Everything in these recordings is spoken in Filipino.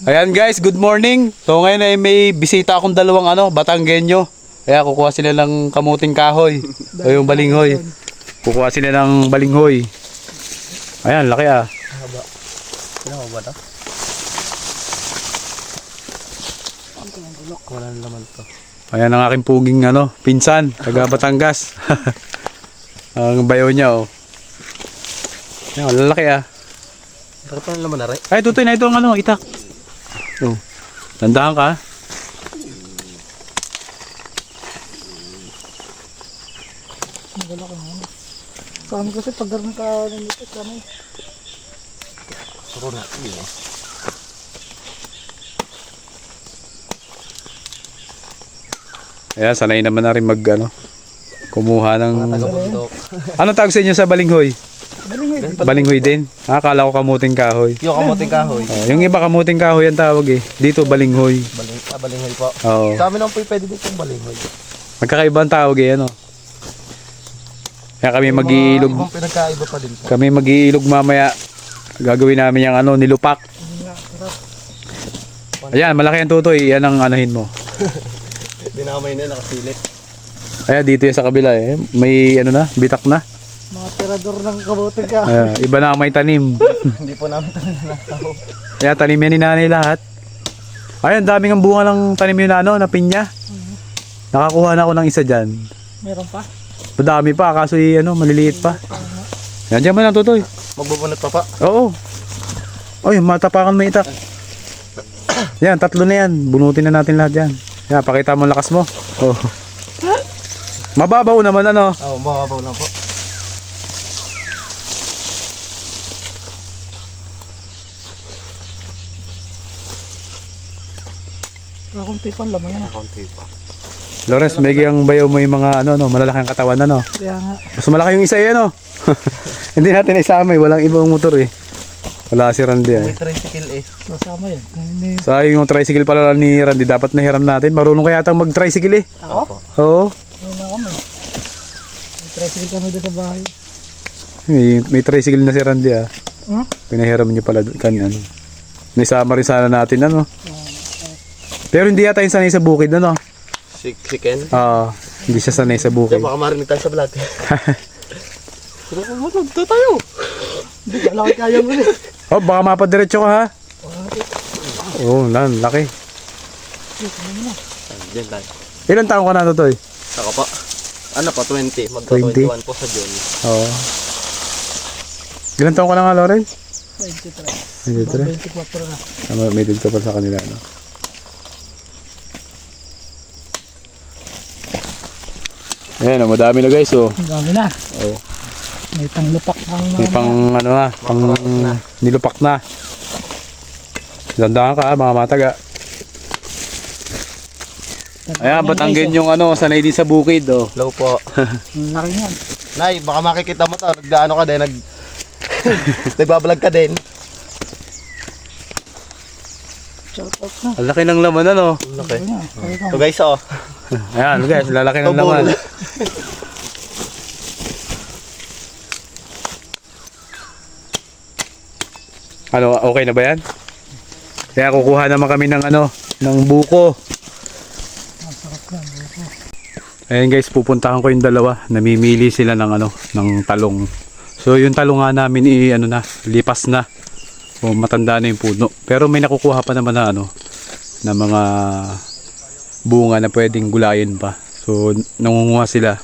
Ayan guys, good morning. So ngayon ay may bisita akong dalawang Batanggenyo. Kaya kukuha sila ng kamuting kahoy o yung balinghoy. Kukuha sila ng balinghoy. Ayan, laki ah. Haba. Ano ba ito? Wala na naman to. Ayan ang aking puging pinsan, taga Batangas. Ang bayo niya oh. Ayan, lalaki ah. Laki pa ng laman na rin. Ay, tutoy na ito ang itak. Oh. Tandaan ka. Wala ko naman. Sa amin kasi pag garoon ka nito, kami. Suro na. Ayan, sanay naman na rin kumuha ng... Taga-bundok. Anong tawag sa inyo sa balinghoy? Balinghoy. Balinghoy din? Akala ko kamuting kahoy. Yung kamuting kahoy. Yung iba kamuting kahoy ang tawag eh. Dito balinghoy. Balinghoy po. Oo. Sa amin naman po pwede din pong balinghoy. Magkakaiba ang tawag eh Kaya kami mag-iilog. Ibang pinagkaiba pa din po. Kami mag-iilog mamaya. Gagawin namin yung nilupak. Ayan, malaki ang tutoy. Yan ang anahin mo. Dinamay na nakasilit. Ayan, dito yan sa kabila eh. May bitak na. Mga tirador ng kabuting ka. Ayan, iba na ang may tanim. Hindi po namin tanong. Kaya tanim yan ni nanay lahat. Ayan, daming ang bunga ng tanim yun na pinya. Nakakuha na ako ng isa dyan. Meron pa? Madami pa, kaso maliliit pa. Yan, dyan mo na tutoy. Magbubunot pa pa. Oo. Oy, matapakan mo itak. Yan, tatlo na yan. Bunutin na natin lahat yan. Yan, pakita mo ang lakas mo. Oh. Mababaw naman Oo, mababaw lang po. Kakunti pa laman yan. Kaunti pa. Lawrence, may ang bayo mo yung mga malalaking katawan Kaya nga. Mas malaki yung isa eh Hindi natin isama walang ibang motor eh. Wala si Randy May tricycle eh. Kasama yan. Sayang yung tricycle pala ni Randy, dapat nahiram natin. Marunong kaya tang mag-tricycle eh. Ako? Oo. Ano na kami? May tricycle kami doon sa bahay. May tricycle na si Randy ah. Hmm? Pinahiram niyo pala kan Naisama rin sana natin Pero hindi yata yung sanay sa bukid Chicken? Hindi siya sanay sa bukid. Baka marinig tayo sa vlog. Ito tayo. Hindi ka laki kaya mo eh. Oh, baka mapadiretso ka ha. Oh, laki. Diyan tayo. Ilan taong ka na Totoy? Saka pa. Ano pa, 20. 20? Magka-21 po sa June. Oo. Ilan taong ka na nga, Loren? 23. 23? 24 na. May dito pa sa kanila, Ayan, madami na guys, oh. Ang dami na. Oh. May panglupak ng May pang nilupak na. Dandaan ka, mga mataga. Ayan, Batanggen yung sanay din sa bukid, oh. Hello po. Ang laki yan. Nay, baka makikita mo to. Nagdaano ka din, nagbablog ka din. Shout out na. Ang laki ng laman, Okay. Kaya So guys, Ayan, guys, lalaki ng Tubol. laman. Okay na ba yan? Kaya kukuha naman kami ng ng buko. Ayan guys, pupuntahan ko yung dalawa. Namimili sila ng ng talong. So yung talong nga namin lipas na. O matanda na yung puno. Pero may nakukuha pa naman na mga bunga na pwedeng gulayin pa. So nangunguha sila.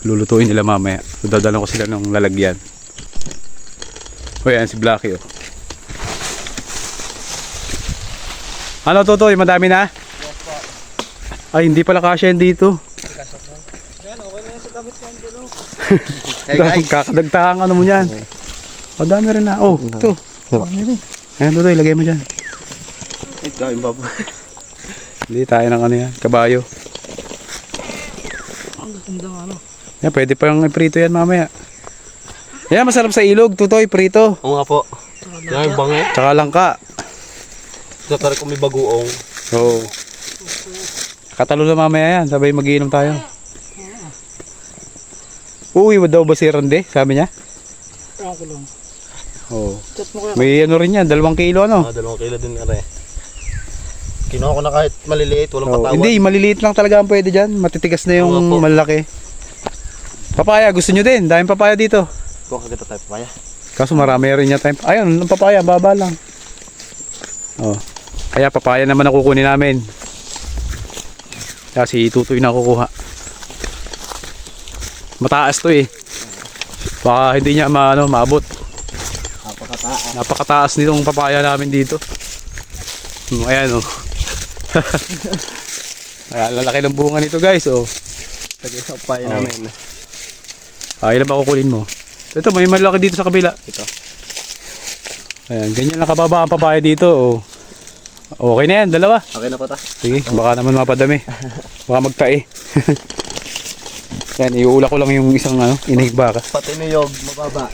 Lulutuin nila mamaya. So dadalhan ko sila ng lalagyan. O yan si Blackie Ano Totoy, madami na? Ay, hindi pala kasya yan dito. Hey guys. Kakadagtahan mo yan. Madami rin na. Oh, ito. Ayan Totoy, lagay mo dyan. Ito, yung babo. Hindi tayo ng yan, kabayo. Ang gandang Yan, pwede pa yung prito yan mamaya. Yan, masarap sa ilog, Totoy, prito. Oo nga po. Yan yung bango. Tsaka langka. Ito pare kung may bagoong. Oo. Katalo na mamaya yan, sabay magiinom tayo. Uwi mo daw ba si Randy? Sabi niya? Ako lang. Oo. Chat mo kaya. May rin yan, 2 kilo 2 kilo din na rin. Kinuha ko na kahit maliliit, walang Oh, katawan. hindi, maliliit lang talaga ang pwede dyan. Matitigas na yung Oo po. malaki. Papaya, gusto nyo din. Daming papaya dito. Kung kagata tayo papaya. Kaso marami rin niya time. Ayun, ang papaya, baba lang. Oh. Kaya papaya naman ang kukunin namin. Kasi itutoy na kukuha. Mataas to eh. Baka hindi niya maabot. Napakataas. Napakataas nitong papaya namin dito. Ayan oh. Ayan, lalaki ng bunga nito guys oh. Lagay sa papaya namin. Ilan ba kukunin mo? Ito, may malaki dito sa kabila. Ito. Ayan, ganyan lang kababa ang papaya dito oh. Okay na yan, dalawa. Okay na po ta. Sige, baka naman mapadami. Baka magtae. Yan, iuula ko lang yung isang inahig baka. Pati niyog, mababa.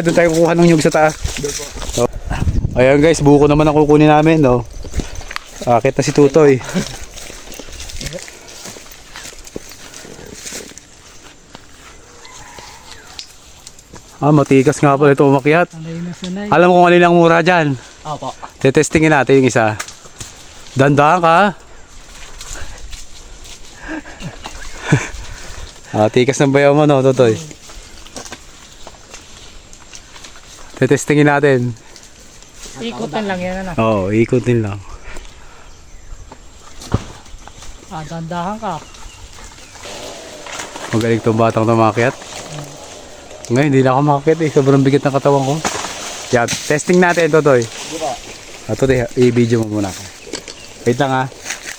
Doon tayo kukuha ng nyug sa taas. Doon po. So, ayan guys, buko naman ang kukunin namin, no. Akit na si Tutoy. Matikas nga pala ito umakyat. Sanay na sanay. Alam ko kung alin ang mura dyan. Opo. Tetestingin natin yung isa. Dandahan ka. Tikas ng bayaw mo, no, Tutoy. Tetestingin natin. Ikutan lang yan, ano? Oo, ikutin lang. Dandahan ka. Magaling itong batang tumakyat. Ngayon, hindi na ako makakyat eh. Sobrang bigat ng katawan ko. Yan, testing natin, Totoy. Totoy, i-video mo muna ako. Wait lang ha.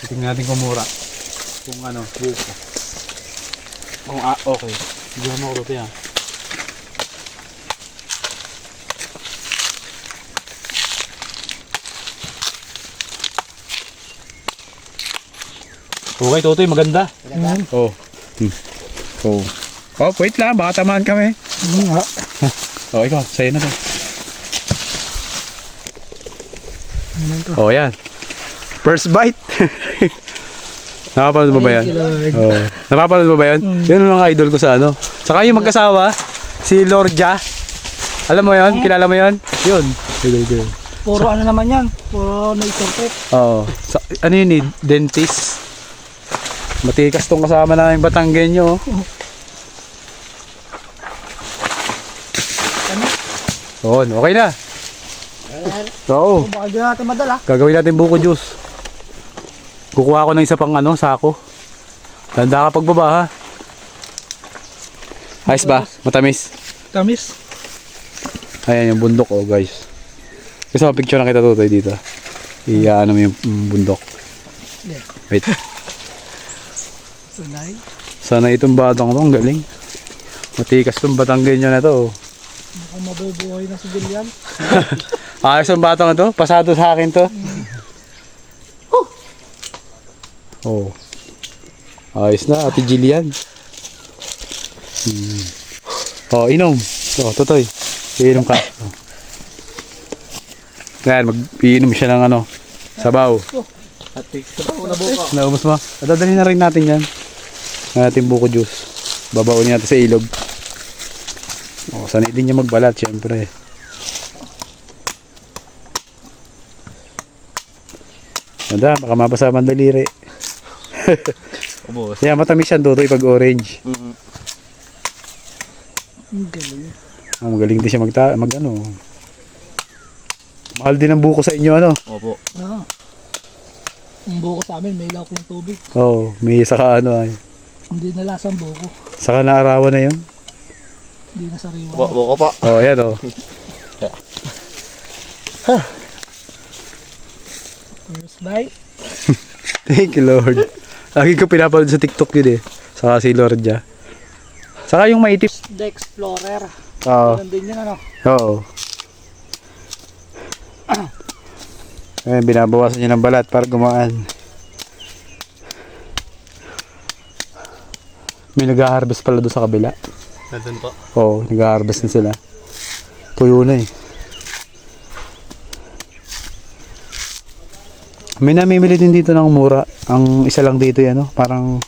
Tingnan natin kung mura. Kung buko. Kung okay. Video mo ako, Totoy ha. Okay, Totoy, maganda. Oh. Oh. Oh, wait lang, baka tamaan kami. Nga. Oh, ikaw, sa'yo na to. Ano to? Oh, yan. First bite. Napapanood mo ba yan? Oh. Napapanood mo ba yan? Yun ang mga idol ko sa Saka yung magkasawa, si Lordia. Alam mo yan? Kilala mo yan? Yun. Idol ko yun. Puro ano naman yan? Puro nature tip. Oo. Ano yun eh? Dentist. Matikas tong kasama namin Batanggenyo. Oo, okay na. Oo. Baka di natin madala. Gagawin natin buko juice. Kukuha ko ng isa pang sako. Tanda ka pagbaba ha. Ayos ba? Matamis. Tamis. Ayan yung bundok oh guys. Gusto mo picture na kita Tutoy dito. Iyaano mo yung bundok. Wait. Sanay. Sana itong batang to, ang galing. Matikas tong Batanggenyo na to. Mukhang mabubuhay na si Julian. Ayos ang batang to. Pasado sa akin to. Oh. Ayos na, Ate Jillian. Oh, inom. Oh, Totoy. Iinom ka. Oh. Ngayon, mag-iinom siya ng sabaw. At sabaw na buko. Naubos mo? Dadalhin na rin natin yan. Natin buko juice. Babaunin natin sa ilog. Oh, sanay din niya magbalat, syempre. Nada, baka mabasa man daliri. Ubos. Yeah, matamis yan Tutoy pag orange. Ang galing. Magaling din siya Mahal din ang buko sa inyo Opo. Ah. Ang buko sa amin, may lawak ng tubig. Oh, may saka Hindi na lasang buko. saka naarawan na yun. Hindi na sariwa. Buko pa. Oh, ayan oh. First bite. Thank you Lord. Lagi ko pinapanood sa TikTok yun eh. Saka si Lordia. Saka yung maitim. The Explorer. Oo. Ganun din yun Oo. Ayan, binabawasan niya ng balat para gumaan. May nag-harvest pala doon sa kabila. Nandun po. Oo, nag-harvest na sila. Tuyo na eh. May namimili din dito ng mura. Ang isa lang dito yan, parang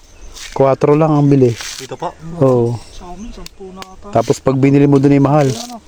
4 lang ang bili. Dito po. Oo. Sa amin, 10 na ata. Tapos pag binili mo doon ay mahal. Ano?